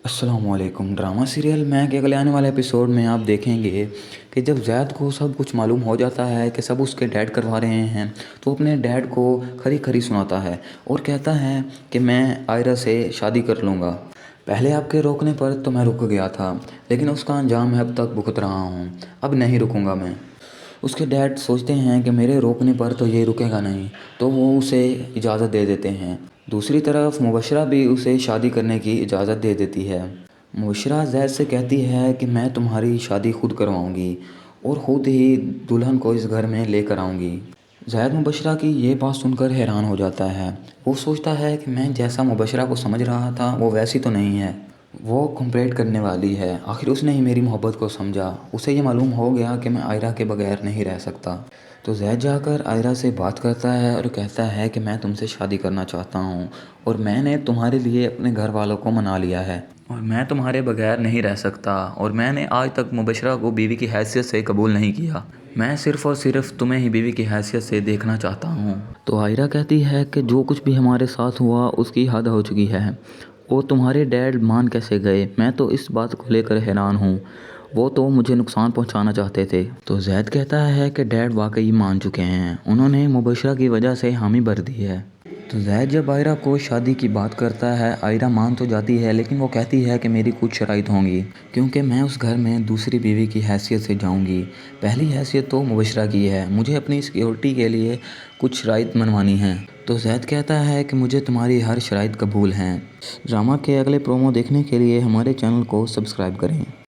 अस्सलाम वालेकुम। Drama serial मैं के अगले आने वाले एपिसोड में आप देखेंगे कि जब ज़ैद को सब कुछ मालूम हो जाता है कि सब उसके डैड करवा रहे हैं, तो अपने डैड को खरी खरी सुनाता है और कहता है कि मैं आयरा से शादी कर लूँगा। पहले आपके रोकने पर तो मैं रुक गया था, लेकिन उसका अंजाम मैं अब तक भुगत रहा हूँ। अब नहीं रुकूंगा मैं। उसके डैड सोचते हैं कि मेरे रोकने पर तो ये रुकेगा नहीं, तो वो उसे इजाज़त दे देते हैं। दूसरी तरफ मुबशरा भी उसे शादी करने की इजाज़त दे देती है। मुबशरा ज़ैद से कहती है कि मैं तुम्हारी शादी खुद करवाऊंगी और ख़ुद ही दुल्हन को इस घर में लेकर आऊँगी। ज़ैद मुबशरा की ये बात सुनकर हैरान हो जाता है। वो सोचता है कि मैं जैसा मुबशरा को समझ रहा था वो वैसी तो नहीं है, वो कंप्लेंट करने वाली है। आखिर उसने ही मेरी मोहब्बत को समझा। उसे ये मालूम हो गया कि मैं आयरा के बगैर नहीं रह सकता। तो ज़ैद जाकर आयरा से बात करता है और कहता है कि मैं तुमसे शादी करना चाहता हूँ और मैंने तुम्हारे लिए अपने घर वालों को मना लिया है और मैं तुम्हारे बगैर नहीं रह सकता और मैंने आज तक मुबशरा को बीवी की हैसियत से कबूल नहीं किया। मैं सिर्फ़ और सिर्फ तुम्हें ही बीवी की हैसियत से देखना चाहता हूँ। तो आयरा कहती है कि जो कुछ भी हमारे साथ हुआ उसकी हद हो चुकी है। वो तुम्हारे डैड मान कैसे गए, मैं तो इस बात को लेकर हैरान हूँ। वो तो मुझे नुकसान पहुंचाना चाहते थे। तो ज़ैद कहता है कि डैड वाकई मान चुके हैं, उन्होंने मुबशरा की वजह से हामी भर दी है। तो ज़ैद जब आयरा को शादी की बात करता है, आयरा मान तो जाती है, लेकिन वो कहती है कि मेरी कुछ शराइत होंगी, क्योंकि मैं उस घर में दूसरी बीवी की हैसियत से जाऊंगी। पहली हैसियत तो मुबशरा की है, मुझे अपनी सिक्योरिटी के लिए कुछ शराइत मनवानी है। तो ज़ैद कहता है कि मुझे तुम्हारी हर शराइत कबूल हैं। ड्रामा के अगले प्रोमो देखने के लिए हमारे चैनल को सब्सक्राइब करें।